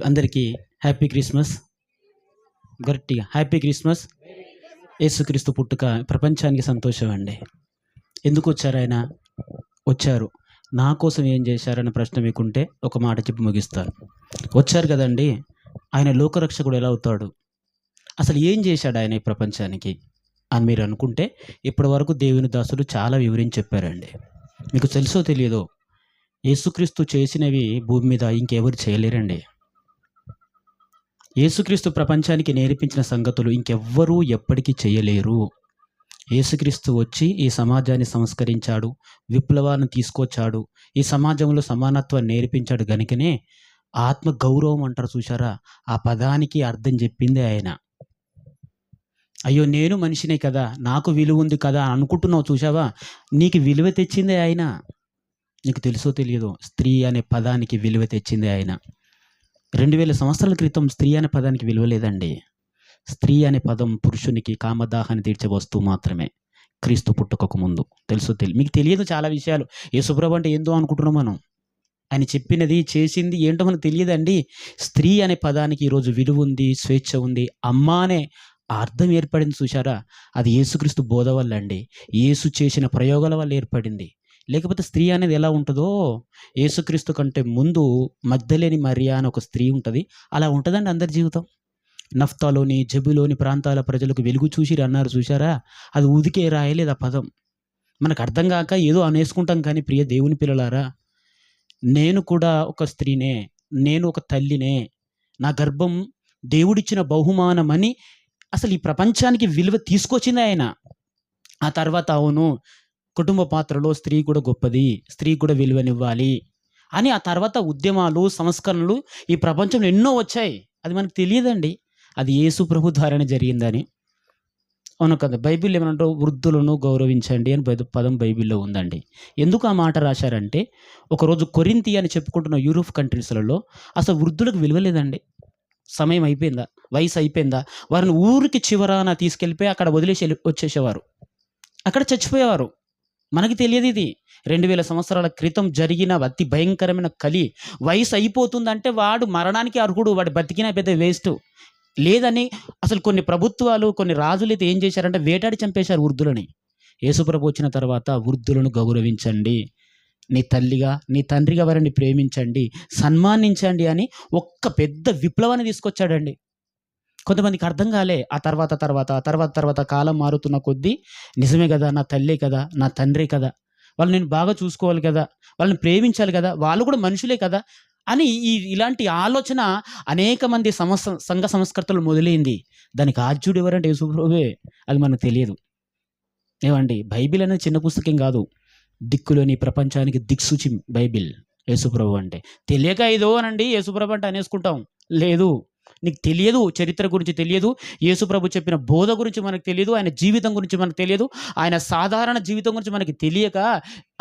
అందరికీ happy Christmas. గట్టిగా happy Christmas. యేసుక్రీస్తు పుట్టుక ప్రపంచానికి సంతోషం అండి. ఎందుకు వచ్చారు ఆయన? వచ్చారు. నా కోసం ఏం చేశారన్న ప్రశ్న మీకుంటే ఒక మాట చెప్పి ముగిస్తాను. వచ్చారు కదండి, ఆయన లోకరక్షకుడు ఎలా అవుతాడు? అసలు ఏం చేశాడు ఆయన ఈ ప్రపంచానికి అని మీరు అనుకుంటే, ఇప్పటి వరకు దేవుని దాసులు చాలా వివరించి చెప్పారండి. మీకు తెలుసో తెలియదో, యేసుక్రీస్తు చేసినవి భూమి మీద ఇంకెవరు చేయలేరండి. యేసుక్రీస్తు ప్రపంచానికి నేర్పించిన సంగతులు ఇంకెవ్వరూ ఎప్పటికీ చేయలేరు. యేసుక్రీస్తు వచ్చి ఈ సమాజాన్ని సంస్కరించాడు, విప్లవాన్ని తీసుకొచ్చాడు, ఈ సమాజంలో సమానత్వాన్ని నేర్పించాడు. గనుకనే ఆత్మ గౌరవం అంటారు చూశారా, ఆ పదానికి అర్థం చెప్పిందే ఆయన. అయ్యో నేను మనిషినే కదా, నాకు విలువ ఉంది కదా అనుకుంటున్నావు చూసావా, నీకు విలువ తెచ్చిందే ఆయన. నీకు తెలుసో తెలియదో, స్త్రీ అనే పదానికి విలువ తెచ్చిందే ఆయన. 2000 సంవత్సరాల క్రితం స్త్రీ అనే పదానికి విలువ లేదండి. స్త్రీ అనే పదం పురుషునికి కామదాహాన్ని తీర్చే వస్తువు మాత్రమే. క్రీస్తు పుట్టుకకు ముందు తెలుసో మీకు తెలియదు చాలా విషయాలు. యేసుప్రభు అంటే ఏందో అనుకుంటున్నాం మనం. ఆయన చెప్పినది చేసింది ఏంటో మనకు తెలియదండి. స్త్రీ అనే పదానికి ఈరోజు విలువ ఉంది, స్వేచ్ఛ ఉంది. అమ్మ అనే అర్థం ఏర్పడింది చూశారా, అది యేసుక్రీస్తు బోధ వల్ల అండి. యేసు చేసిన ప్రయోగాల వల్ల ఏర్పడింది. లేకపోతే స్త్రీ అనేది ఎలా ఉంటుందో, యేసుక్రీస్తు కంటే ముందు మగ్దలేని మరియా అని ఒక స్త్రీ ఉంటుంది, అలా ఉంటుందండి అందరి జీవితం. నఫ్తాలోని జబులోని ప్రాంతాల ప్రజలకు వెలుగు చూసిరు అన్నారు చూశారా, అది ఊదికే రాయలేదు ఆ పదం. మనకు అర్థం కాక ఏదో అనేసుకుంటాం. కానీ ప్రియ దేవుని పిల్లలారా, నేను కూడా ఒక స్త్రీనే, నేను ఒక తల్లినే, నా గర్భం దేవుడిచ్చిన బహుమానమని అసలు ఈ ప్రపంచానికి విలువ తీసుకొచ్చింది ఆయన. ఆ తర్వాత అవును, కుటుంబ పాత్రలో స్త్రీ కూడా గొప్పది, స్త్రీ కూడా విలువనివ్వాలి అని ఆ తర్వాత ఉద్యమాలు, సంస్కరణలు ఈ ప్రపంచంలో ఎన్నో వచ్చాయి. అది మనకు తెలియదండి. అది యేసు ప్రభు ద్వారానే జరిగిందని. అవును కదా. బైబిల్ ఏమనంటే వృద్ధులను గౌరవించండి అని పదం బైబిల్లో ఉందండి. ఎందుకు ఆ మాట రాశారంటే, ఒకరోజు కొరింథీ అని చెప్పుకుంటున్న యూరోప్ కంట్రీస్లలో అసలు వృద్ధులకు విలువ లేదండి. సమయం అయిపోయిందా, వయసు అయిపోయిందా, వారిని ఊరికి చివరాన తీసుకెళ్ళిపోయి అక్కడ వదిలేసి వచ్చేసేవారు, అక్కడ చచ్చిపోయేవారు. మనకి తెలియదు ఇది 2000 సంవత్సరాల క్రితం జరిగిన అతి భయంకరమైన కలి. వయసు అయిపోతుందంటే వాడు మరణానికి అర్హుడు, వాడు బతికినా పెద్ద వేస్ట్ లేదని అసలు కొన్ని ప్రభుత్వాలు, కొన్ని రాజులు అయితే ఏం చేశారంటే వేటాడి చంపేశారు వృద్ధులని. యేసుప్రభు వచ్చిన తర్వాత వృద్ధులను గౌరవించండి, నీ తల్లిగా నీ తండ్రిగా వారిని ప్రేమించండి, సన్మానించండి అని ఒక్క పెద్ద విప్లవాన్ని తీసుకొచ్చాడండి. కొంతమందికి అర్థం కాలే. ఆ తర్వాత కాలం మారుతున్న కొద్దీ నిజమే కదా, నా తల్లే కదా, నా తండ్రే కదా, వాళ్ళు నేను బాగా చూసుకోవాలి కదా, వాళ్ళని ప్రేమించాలి కదా, వాళ్ళు కూడా మనుషులే కదా అని ఇలాంటి ఆలోచన అనేక మంది సంఘ సంస్కర్తలు మొదలైంది. దానికి ఆద్యుడు ఎవరంటే యేసుప్రభువే. అది మనకు తెలియదు. ఏమండి, బైబిల్ అనేది చిన్న పుస్తకం కాదు. దిక్కులోని ప్రపంచానికి దిక్సూచి బైబిల్ యేసుప్రభు అంటే. తెలియక ఏదో అనండి యేసుప్రభు అంటే అనేసుకుంటాం. లేదు, నీకు తెలియదు, చరిత్ర గురించి తెలియదు, యేసుప్రభు చెప్పిన బోధ గురించి మనకు తెలియదు, ఆయన జీవితం గురించి మనకు తెలియదు, ఆయన సాధారణ జీవితం గురించి మనకి తెలియక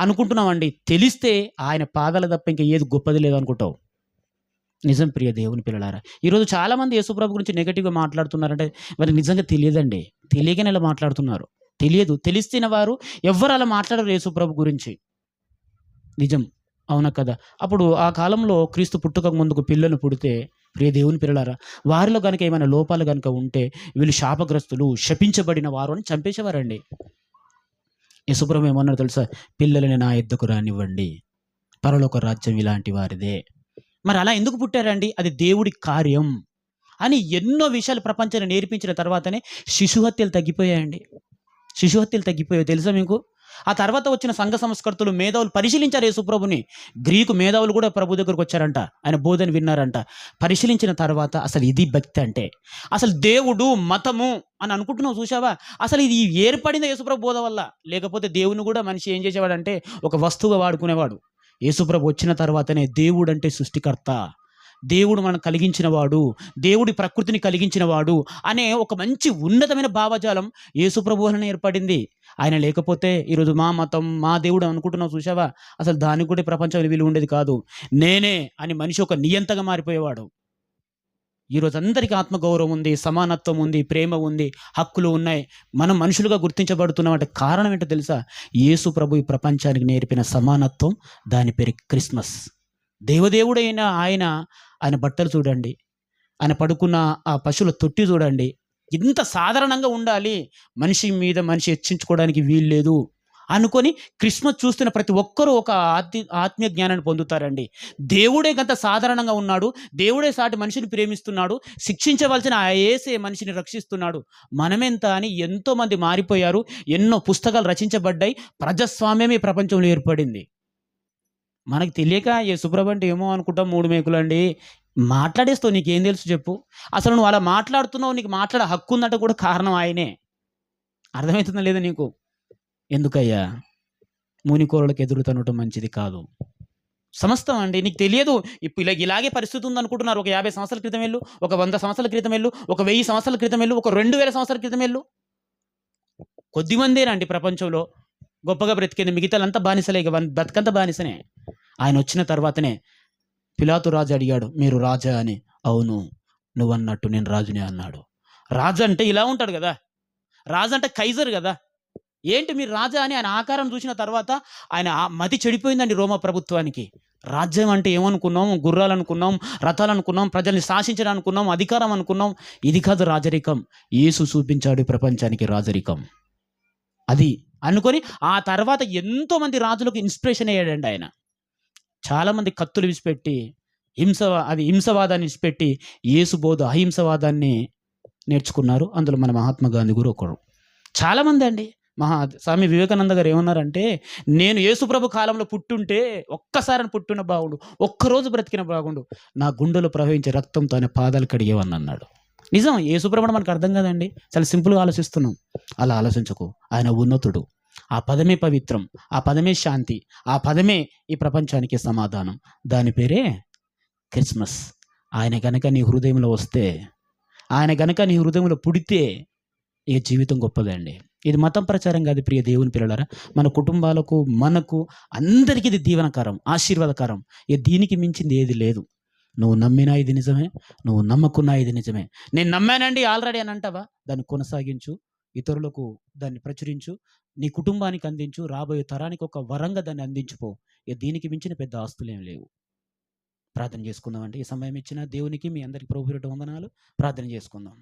అనుకుంటున్నామండి. తెలిస్తే ఆయన పాదాల తప్ప ఇంకా ఏది గొప్పది లేదు అనుకుంటావు. నిజం ప్రియ దేవుని పిల్లలారా, ఈరోజు చాలామంది యేసుప్రభు గురించి నెగటివ్గా మాట్లాడుతున్నారంటే వారికి నిజంగా తెలియదండి. తెలియకనే ఇలా మాట్లాడుతున్నారు. తెలియదు. తెలిసిన వారు ఎవ్వరు అలా మాట్లాడరు యేసుప్రభు గురించి. నిజం, అవునా కదా. అప్పుడు ఆ కాలంలో క్రీస్తు పుట్టుక ముందుకు పిల్లలు పుడితే, ప్రియ దేవుని పిల్లలారా, వారిలో కనుక ఏమైనా లోపాలు కనుక ఉంటే వీళ్ళు శాపగ్రస్తులు, శపించబడిన వారు అని చంపేసేవారండి. యేసుప్రభు ఏమన్నారో తెలుసా, పిల్లలని నా యొద్దకు రానివ్వండి, పరలోక రాజ్యం ఇలాంటి వారిదే. మరి అలా ఎందుకు పుట్టారండి? అది దేవుడి కార్యం అని ఎన్నో విషయాలు ప్రపంచాన్ని నేర్పించిన తర్వాతనే శిశుహత్యలు తగ్గిపోయాయండి. శిశుహత్యలు తగ్గిపోయాయి తెలుసా మీకు? ఆ తర్వాత వచ్చిన సంఘ సంస్కర్తలు, మేధావులు పరిశీలించారు యేసుప్రభుని. గ్రీకు మేధావులు కూడా ప్రభు దగ్గరకు వచ్చారంట, ఆయన బోధన విన్నారంట. పరిశీలించిన తర్వాత అసలు ఇది భక్తి అంటే, అసలు దేవుడు మతము అని అనుకుంటున్నావు చూసావా, అసలు ఇది ఏర్పడింది యేసుప్రభు బోధ వల్ల. లేకపోతే దేవుని కూడా మనిషి ఏం చేసేవాడంటే ఒక వస్తువుగా వాడుకునేవాడు. యేసుప్రభు వచ్చిన తర్వాతనే దేవుడు అంటే సృష్టికర్త, దేవుడు మనం కలిగించిన వాడు, దేవుడి ప్రకృతిని కలిగించిన వాడు అనే ఒక మంచి ఉన్నతమైన భావజాలం యేసుప్రభు వలన ఏర్పడింది. ఆయన లేకపోతే ఈరోజు మా మతం, మా దేవుడు అనుకుంటున్నావు చూసావా, అసలు దానికి కూడా ప్రపంచంలో విలువ ఉండేది కాదు. నేనే అని మనిషి ఒక నియంతగా మారిపోయేవాడు. ఈరోజు అందరికీ ఆత్మగౌరవం ఉంది, సమానత్వం ఉంది, ప్రేమ ఉంది, హక్కులు ఉన్నాయి, మనం మనుషులుగా గుర్తించబడుతున్నాం అంటే కారణం ఏంటో తెలుసా? యేసు ప్రభు ఈ ప్రపంచానికి నేర్పిన సమానత్వం, దాని పేరు క్రిస్మస్. దేవదేవుడైన ఆయన బట్టలు చూడండి. ఆయన పడుకున్న ఆ పశువుల తొట్టి చూడండి. ఇంత సాధారణంగా ఉండాలి. మనిషి మీద మనిషి హెచ్చించుకోవడానికి వీల్లేదు అనుకోని క్రిస్మస్ చూస్తున్న ప్రతి ఒక్కరూ ఒక ఆత్మీయ జ్ఞానాన్ని పొందుతారండి. దేవుడే గంత సాధారణంగా ఉన్నాడు. దేవుడే సాటి మనిషిని ప్రేమిస్తున్నాడు. శిక్షించవలసిన ఆ యేసే మనిషిని రక్షిస్తున్నాడు. మనమెంత అని ఎంతోమంది మారిపోయారు. ఎన్నో పుస్తకాలు రచించబడ్డాయి. ప్రజాస్వామ్యం ఈ ప్రపంచంలో ఏర్పడింది. మనకు తెలియక యేసుప్రభు అంటే ఏమో అనుకుంటాం 3 మేకులండి. మాట్లాడేస్తావు నీకేం తెలుసు చెప్పు? అసలు నువ్వు అలా మాట్లాడుతున్నావు, నీకు మాట్లాడే హక్కు ఉందంటే కూడా కారణం ఆయనే. అర్థమవుతుందా లేదా నీకు? ఎందుకయ్యా? మునికోరలకు ఎదురు తన్నటం మంచిది కాదు. సమస్తం అండి. నీకు తెలియదు. ఇప్పుడు ఇలాగే పరిస్థితి ఉందనుకుంటున్నారు. ఒక 50 సంవత్సరాల క్రితం వెళ్ళు, ఒక 100 సంవత్సరాల క్రితం వెళ్ళు, ఒక 1000 సంవత్సరాల క్రితం వెళ్ళు, ఒక 2000 సంవత్సరాల క్రితం వెళ్ళు. కొద్దిమందేనండి ప్రపంచంలో గొప్పగా బ్రతికింది. మిగతాలంతా బానిసలే. ఇక బతుకంతా బానిసనే. ఆయనొచ్చిన తర్వాతనే పిలాతు రాజు అడిగాడు, "మీరు రాజా" అని. "అవును, నువ్వన్నట్టు నేను రాజునే" అన్నాడు. రాజు అంటే ఇలా ఉంటాడు గదా! రాజు అంటే కైజర్ గదా! ఏంటి మీరు రాజా అని ఆయన ఆకారం చూసిన తర్వాత ఆయన మతి చెడిపోయిందండి రోమా ప్రభుత్వానికి. రాజ్యం అంటే ఏమనుకున్నాం? గుర్రాలనుకున్నాం, రథాలనుకున్నాం, ప్రజల్ని శాసించడానుకున్నాం, అధికారం అనుకున్నాం. ఇది కాదు రాజరికం. యేసు చూపించాడు ప్రపంచానికి రాజరికం. అది అనుకోని ఆ తర్వాత ఎంతోమంది రాజులకు ఇన్స్పిరేషన్ అయ్యాడండి ఆయన. చాలామంది కత్తులు విడిచిపెట్టి హింసవాదాన్ని విడిచిపెట్టి యేసు బోధ అహింసవాదాన్ని నేర్చుకున్నారు. అందులో మన మహాత్మా గాంధీ కూడా ఒకరు. చాలామంది అండి. స్వామి వివేకానంద గారు ఏమన్నారంటే, "నేను యేసుప్రభు కాలంలో పుట్టుంటే ఒక్కసారి పుట్టిన బాగుండు, ఒక్కరోజు బ్రతికిన బాగుండు, నా గుండెలో ప్రవహించే రక్తంతో ఆయన పాదాలు కడిగేవాడిని" అన్నాడు. నిజం. యేసుప్రభు మనకు అర్థం కాదండి. చాలా సింపుల్‌గా ఆలోచిస్తున్నాం. అలా ఆలోచించకు. ఆయన ఉన్నతుడు. ఆ పదమే పవిత్రం. ఆ పదమే శాంతి. ఆ పదమే ఈ ప్రపంచానికి సమాధానం. దాని పేరే క్రిస్మస్. ఆయన గనక నీ హృదయంలో వస్తే, ఆయన గనక నీ హృదయంలో పుడితే ఇక జీవితం గొప్పదండి. ఇది మతం ప్రచారం కాదు ప్రియ దేవుని పిల్లలారా. మన కుటుంబాలకు, మనకు అందరికీ ఇది దీవెనకరం, ఆశీర్వాదకరం. ఇక దీనికి మించింది ఏది లేదు. నువ్వు నమ్మినా ఇది నిజమే, నువ్వు నమ్మకున్నా ఇది నిజమే. నేను నమ్మానండి ఆల్రెడీ అని అంటావా? దాన్ని కొనసాగించు. ఇతరులకు దాన్ని ప్రచురించు. నీ కుటుంబానికి అందించు. రాబోయే తరానికి ఒక వరంగా దాన్ని అందించుపో. ఇక దీనికి మించిన పెద్ద ఆస్తులేం లేవు. ప్రార్థన చేసుకుందామండి. ఈ సమయం ఇచ్చిన దేవునికి మీ అందరికి ప్రభు పేరిట వందనాలు. ప్రార్థన చేసుకుందాం.